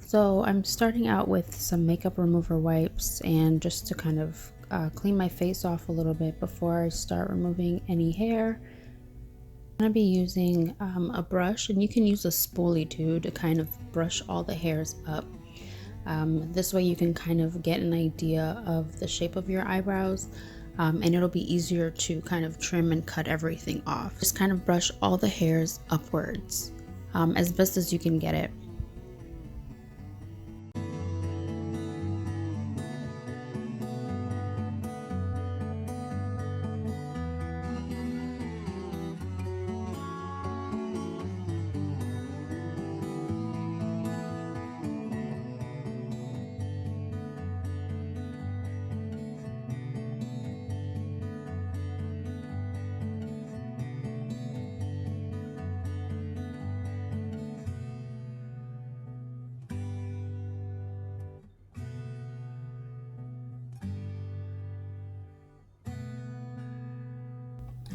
So I'm starting out with some makeup remover wipes and just to kind of clean my face off a little bit before I start removing any hair. I'm going to be using a brush, and you can use a spoolie too to kind of brush all the hairs up. This way you can kind of get an idea of the shape of your eyebrows, and it'll be easier to kind of trim and cut everything off. Just kind of brush all the hairs upwards as best as you can get it.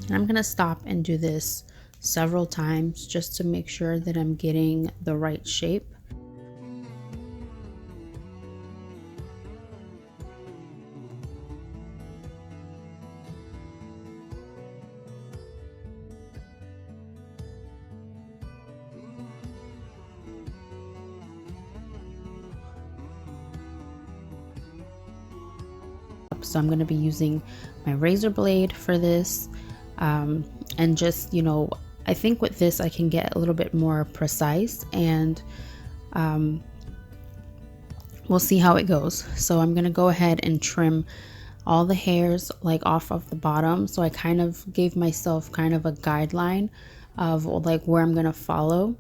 And I'm going to stop and do this several times just to make sure that I'm getting the right shape. So I'm going to be using my razor blade for this, and just, I think with this I can get a little bit more precise, and we'll see how it goes. So I'm going to go ahead and trim all the hairs like off of the bottom, so I kind of gave myself kind of a guideline of like where I'm going to follow.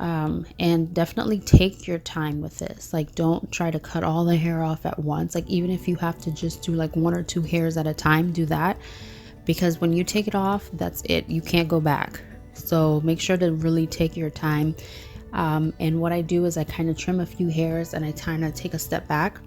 And definitely take your time with this. Like, don't try to cut all the hair off at once. Like, even if you have to just do like 1 or 2 hairs at a time, do that, because when you take it off, that's it, you can't go back. So make sure to really take your time. And what I do is I kind of trim a few hairs and I kind of take a step back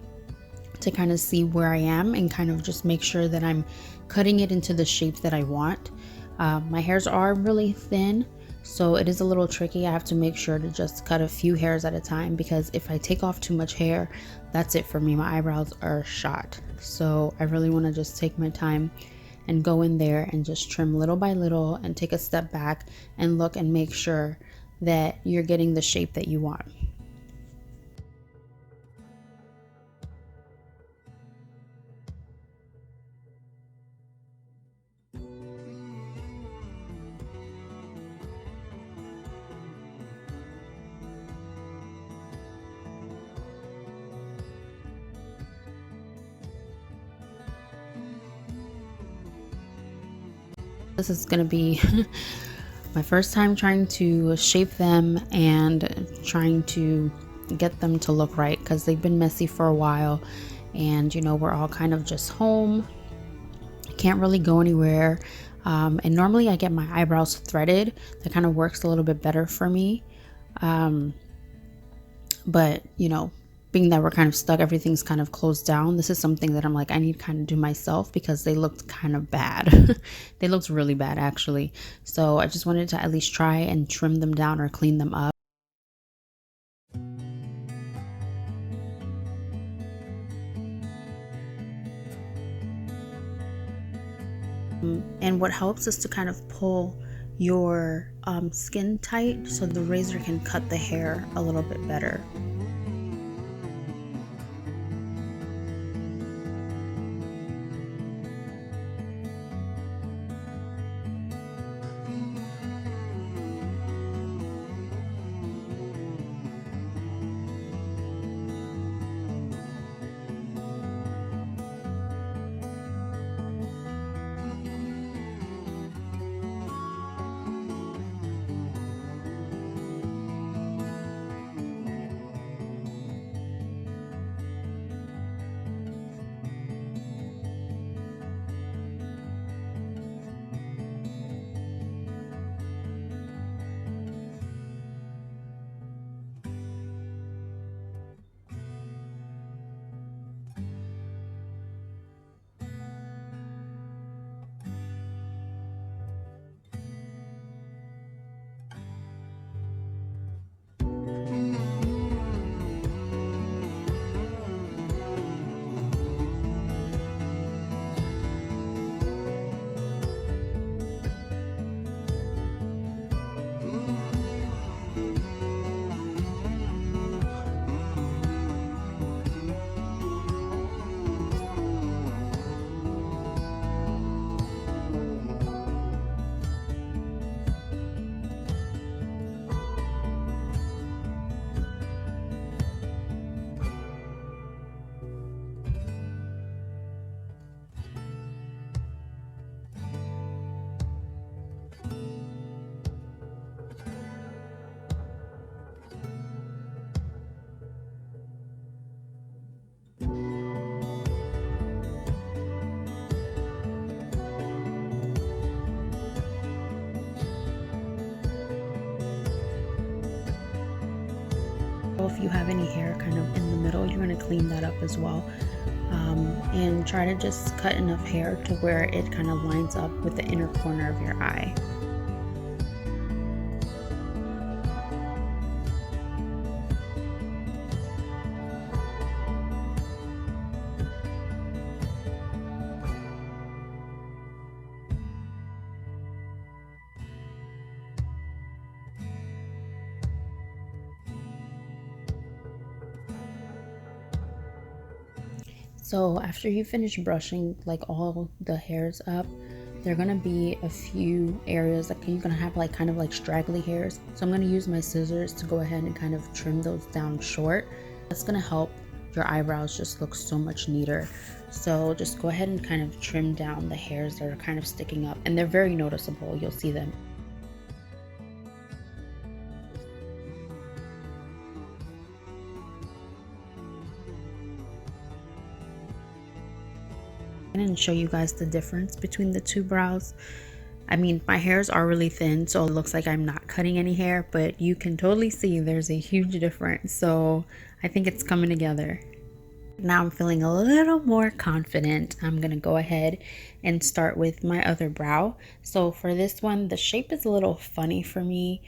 to kind of see where I am and kind of just make sure that I'm cutting it into the shape that I want. My hairs are really thin, so it is a little tricky. I have to make sure to just cut a few hairs at a time, because if I take off too much hair, that's it for me. My eyebrows are shot. So I really want to just take my time and go in there and just trim little by little and take a step back and look and make sure that you're getting the shape that you want. This is going to be my first time trying to shape them and trying to get them to look right, because they've been messy for a while, and we're all kind of just home, can't really go anywhere, and normally I get my eyebrows threaded. That kind of works a little bit better for me, but being that we're kind of stuck, everything's kind of closed down, this is something that I'm like, I need to kind of do myself, because they looked kind of bad. They looked really bad, actually. So I just wanted to at least try and trim them down or clean them up. And what helps is to kind of pull your skin tight so the razor can cut the hair a little bit better. you have any hair kind of in the middle, you're going to clean that up as well. And try to just cut enough hair to where it kind of lines up with the inner corner of your eye. So after you finish brushing like all the hairs up, there are gonna be a few areas that you're gonna have like kind of like straggly hairs. So I'm gonna use my scissors to go ahead and kind of trim those down short. That's gonna help your eyebrows just look so much neater. So just go ahead and kind of trim down the hairs that are kind of sticking up, and they're very noticeable. You'll see them. And show you guys the difference between the two brows. I mean, my hairs are really thin, so it looks like I'm not cutting any hair, but you can totally see there's a huge difference. So I think it's coming together. Now I'm feeling a little more confident. I'm gonna go ahead and start with my other brow. So for this one, the shape is a little funny for me.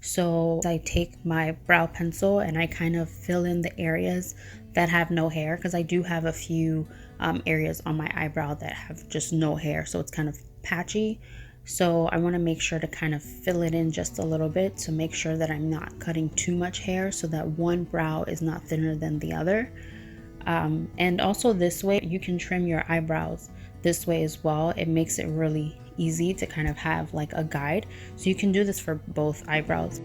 So I take my brow pencil and I kind of fill in the areas that have no hair, because I do have a few areas on my eyebrow that have just no hair, so it's kind of patchy. So I want to make sure to kind of fill it in just a little bit to make sure that I'm not cutting too much hair, so that one brow is not thinner than the other. And also this way you can trim your eyebrows this way as well. It makes it really easy to kind of have like a guide, so you can do this for both eyebrows.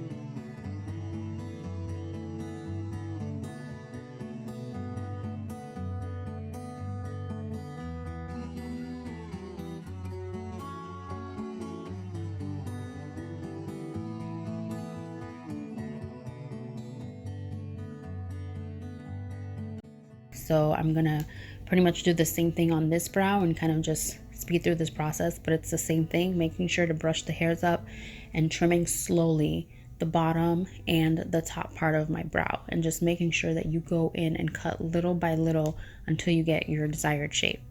So I'm gonna pretty much do the same thing on this brow and kind of just speed through this process, but it's the same thing, making sure to brush the hairs up and trimming slowly the bottom and the top part of my brow, and just making sure that you go in and cut little by little until you get your desired shape.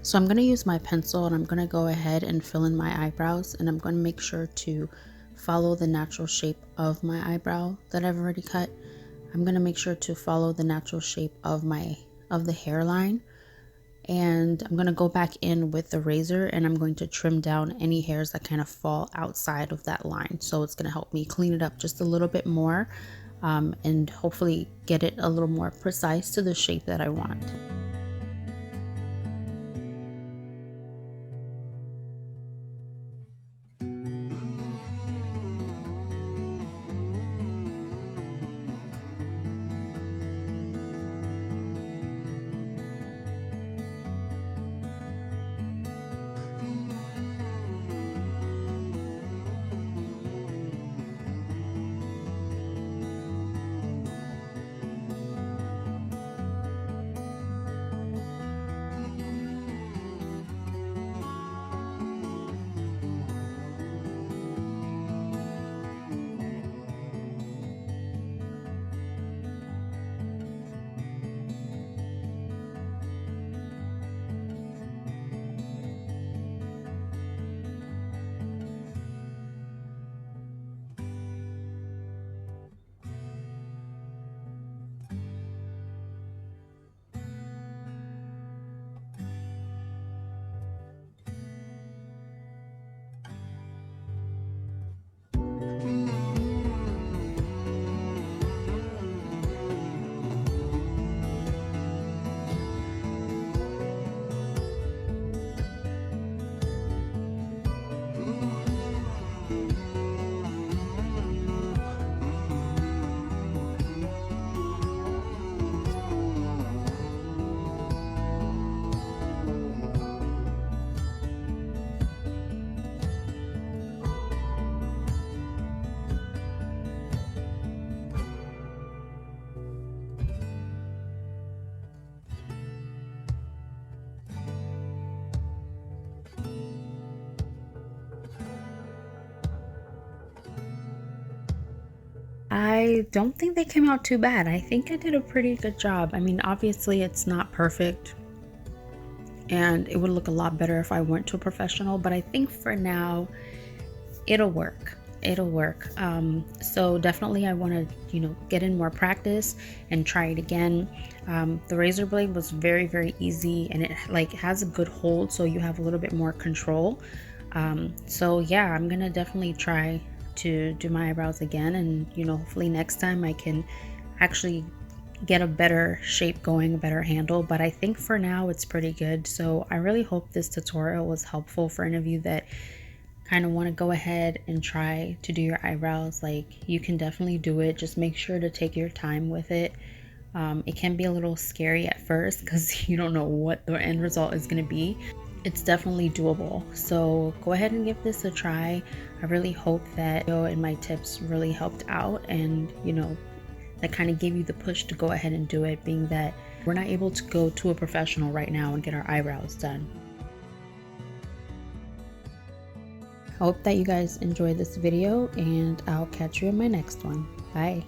So I'm going to use my pencil and I'm going to go ahead and fill in my eyebrows, and I'm going to make sure to follow the natural shape of my eyebrow that I've already cut. I'm gonna make sure to follow the natural shape of the hairline, and I'm gonna go back in with the razor and I'm going to trim down any hairs that kind of fall outside of that line. So it's gonna help me clean it up just a little bit more, and hopefully get it a little more precise to the shape that I want. I don't think they came out too bad. I think I did a pretty good job. I mean, obviously it's not perfect and it would look a lot better if I went to a professional, but I think for now it'll work. It'll work. So definitely I want to, get in more practice and try it again. The razor blade was very, very easy, and it has a good hold, so you have a little bit more control. So yeah, I'm gonna definitely try to do my eyebrows again, and hopefully next time I can actually get a better shape going, a better handle. But I think for now it's pretty good. So I really hope this tutorial was helpful for any of you that kind of want to go ahead and try to do your eyebrows. You can definitely do it. Just make sure to take your time with it. It can be a little scary at first because you don't know what the end result is going to be. It's definitely doable. So go ahead and give this a try. I really hope that and my tips really helped out, and that kind of gave you the push to go ahead and do it, being that we're not able to go to a professional right now and get our eyebrows done. I hope that you guys enjoyed this video, and I'll catch you in my next one. Bye.